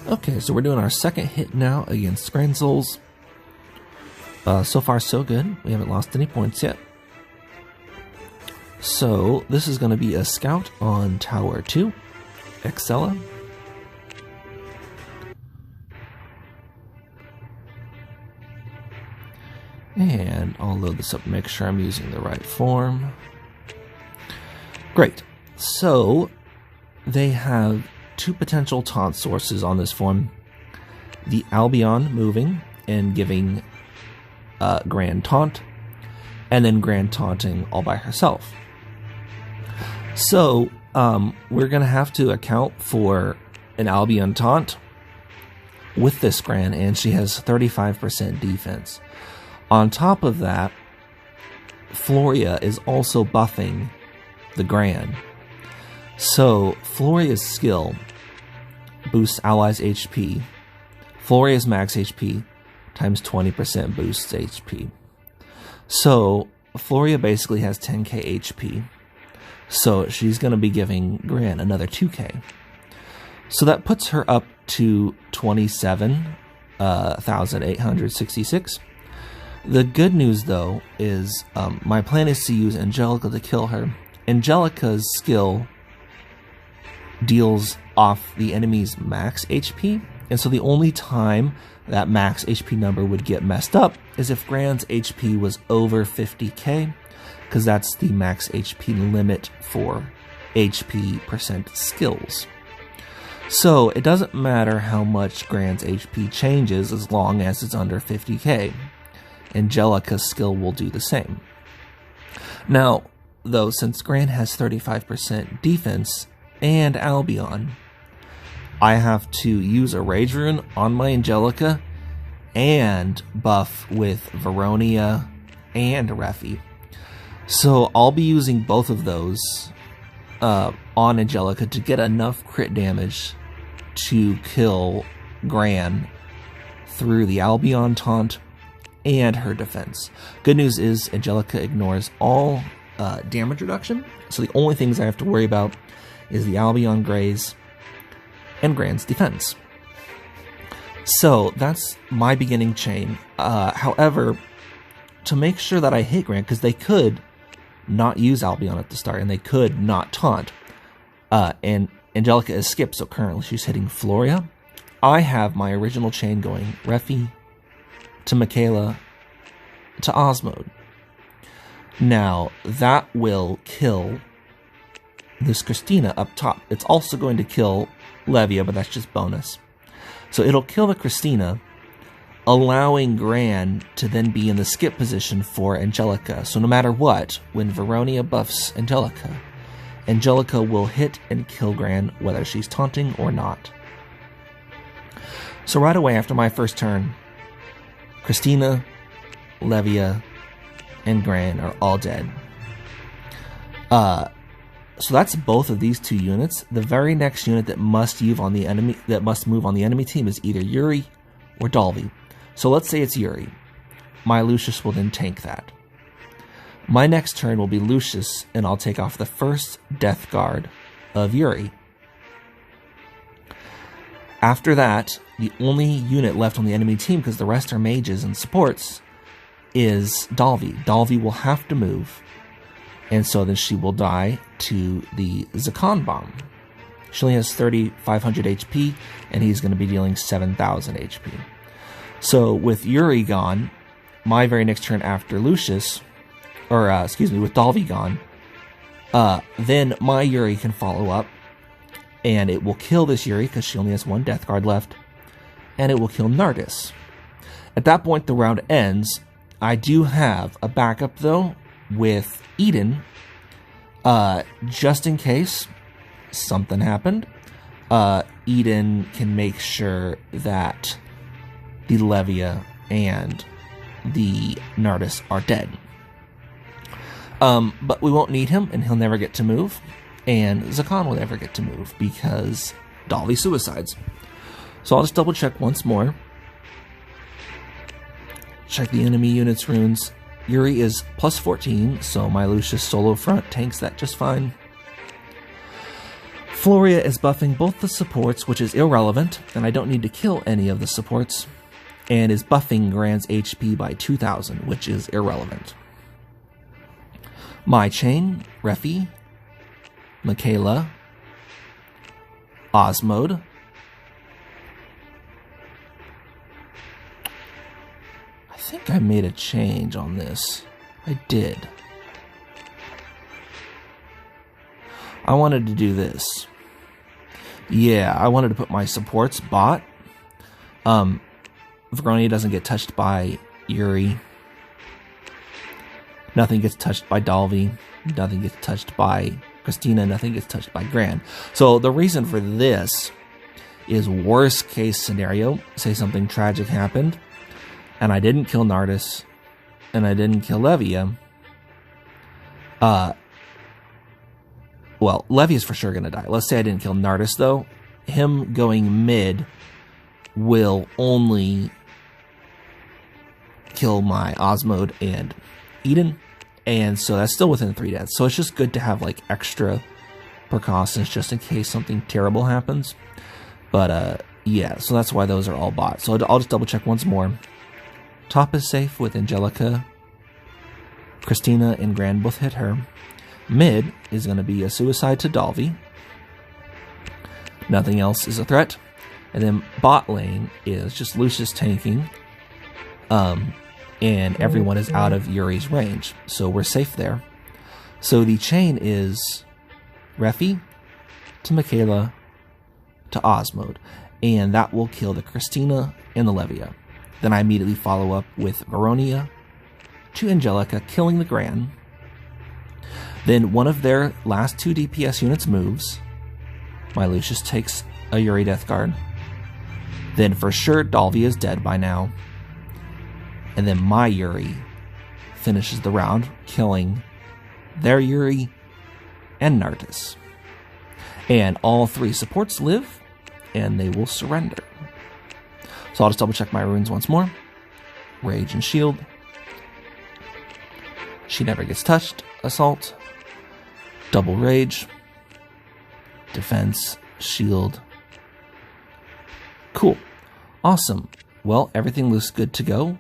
Okay, so we're doing our second hit now against Grandsouls. So far so good. We haven't lost any points yet. So this is going to be a scout on Tower 2, Excella. And I'll load this up and make sure I'm using the right form. Great. So they have two potential taunt sources on this form. The Albion moving and giving Gran taunt, and then Gran taunting all by herself. So we're going to have to account for an Albion taunt with this Gran, and she has 35% defense. On top of that, Floria is also buffing the Gran. So Floria's skill boosts allies' HP. Floria's max HP times 20% boosts HP. So Floria basically has 10k HP. So she's going to be giving Gran another 2k. So that puts her up to 27,866. The good news, though, is my plan is to use Angelica to kill her. Angelica's skill deals off the enemy's max HP, and so the only time that max HP number would get messed up is if Gran's HP was over 50k, because that's the max HP limit for HP percent skills. So it doesn't matter how much Gran's HP changes as long as it's under 50k. Angelica's skill will do the same. Now, though, since Gran has 35% defense and Albion, I have to use a Rage Rune on my Angelica and buff with Veronia and Refi. So I'll be using both of those on Angelica to get enough crit damage to kill Gran through the Albion taunt and her defense. Good news is Angelica ignores all damage reduction, so the only things I have to worry about is the Albion Graze and Gran's defense. So that's my beginning chain. However, to make sure that I hit Gran, because they could not use Albion at the start, and they could not taunt, and Angelica is skipped, so currently she's hitting Floria. I have my original chain going Refi to Michaela to Osmode. Now, that will kill this Christina up top. It's also going to kill Levia, but that's just bonus. So it'll kill the Christina, allowing Gran to then be in the skip position for Angelica. So no matter what, when Veronia buffs Angelica, Angelica will hit and kill Gran whether she's taunting or not. So right away after my first turn, Christina, Levia, and Gran are all dead. So that's both of these two units. The very next unit that must move on the enemy team is either Yuri or Dalvi. So let's say it's Yuri. My Lucius will then tank that. My next turn will be Lucius, and I'll take off the first Death Guard of Yuri. After that, the only unit left on the enemy team, because the rest are mages and supports, is Dalvi. Dalvi will have to move, and so then she will die to the Zakan Bomb. She only has 3,500 HP, and he's going to be dealing 7,000 HP. So with Yuri gone, my very next turn after Lucius, with Dalvi gone, then my Yuri can follow up, and it will kill this Yuri because she only has one Death Guard left, and it will kill Nardis. At that point, the round ends. I do have a backup, though, with Eden, just in case something happened. Eden can make sure that the Levia and the Nardis are dead. But we won't need him, and he'll never get to move, and Zakan will never get to move because Dalvi suicides. So I'll just double check once more. Check the enemy units runes. Yuri is plus 14, so my Lucius solo front tanks that just fine. Floria is buffing both the supports, which is irrelevant, and I don't need to kill any of the supports, and is buffing Gran's HP by 2,000, which is irrelevant. My chain, Refi, Michaela, Osmode, I think I made a change on this. I did. I wanted to do this. Yeah, I wanted to put my supports bot. Veronia doesn't get touched by Yuri. Nothing gets touched by Dalvi. Nothing gets touched by Christina. Nothing gets touched by Gran. So the reason for this is worst case scenario. Say something tragic happened, and I didn't kill Nardis, and I didn't kill Levia. Well, Levia's for sure going to die. Let's say I didn't kill Nardis, though. Him going mid will only kill my Osmode and Eden. And so that's still within 3 deaths. So it's just good to have, like, extra precautions just in case something terrible happens. But, yeah, so that's why those are all bots. So I'll just double check once more. Top is safe with Angelica. Christina and Gran both hit her. Mid is going to be a suicide to Dalvi. Nothing else is a threat. And then bot lane is just Lucius tanking. And everyone is out of Yuri's range. So we're safe there. So the chain is Refi to Michaela to Osmode. And that will kill the Christina and the Levia. Then I immediately follow up with Veronia to Angelica, killing the Gran. Then one of their last 2 DPS units moves. My Lucius takes a Yuri Death Guard. Then for sure Dalvi is dead by now. And then my Yuri finishes the round, killing their Yuri and Nardis. And all 3 supports live, and they will surrender. So I'll just double check my runes once more. Rage and Shield. She never gets touched. Assault. Double Rage. Defense. Shield. Cool. Awesome. Well, everything looks good to go.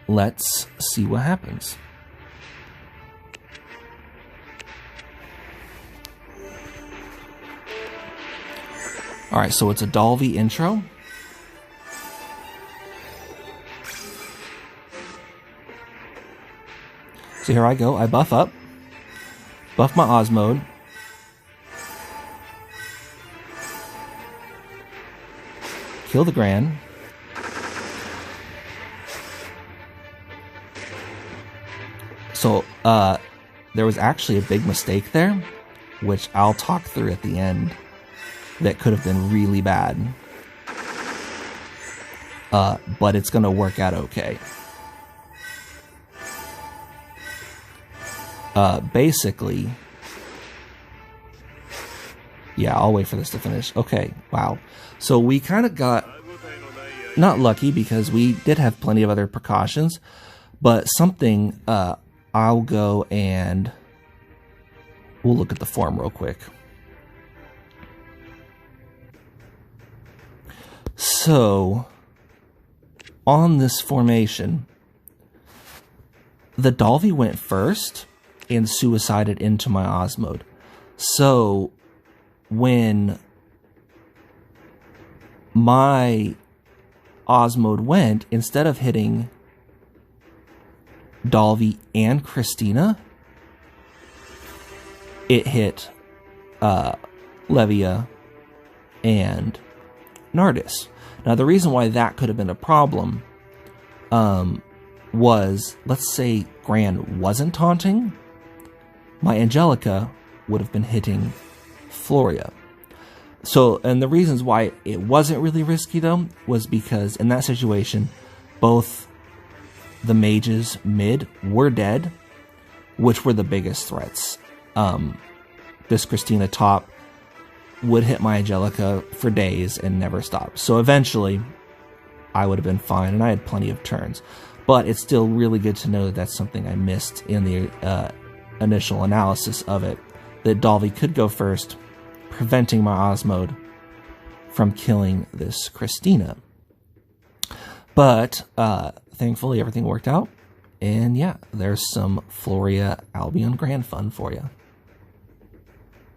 Let's see what happens. Alright, so it's a Dalvi intro. So here I go. I buff up. Buff my Osmode. Kill the Gran. So, there was actually a big mistake there, which I'll talk through at the end, that could have been really bad. But it's going to work out okay. Basically, yeah, I'll wait for this to finish. Okay, wow. So we kind of got, not lucky, because we did have plenty of other precautions, but something, I'll go and we'll look at the form real quick. So, on this formation, the Dalvi went first and suicided into my Osmode. So, when my Osmode went, instead of hitting Dalvi and Christina, it hit Levia and Nardis. Now, the reason why that could have been a problem was, let's say Gran wasn't taunting, my Angelica would have been hitting Floria. So, and the reasons why it wasn't really risky, though, was because in that situation, both the mages mid were dead, which were the biggest threats. This Christina top would hit my Angelica for days and never stop. So eventually, I would have been fine, and I had plenty of turns. But it's still really good to know that that's something I missed in the initial analysis of it, that Dalvi could go first preventing my Osmode from killing this Christina. But thankfully everything worked out. And yeah, there's some Floria Albion Grand Fund for you.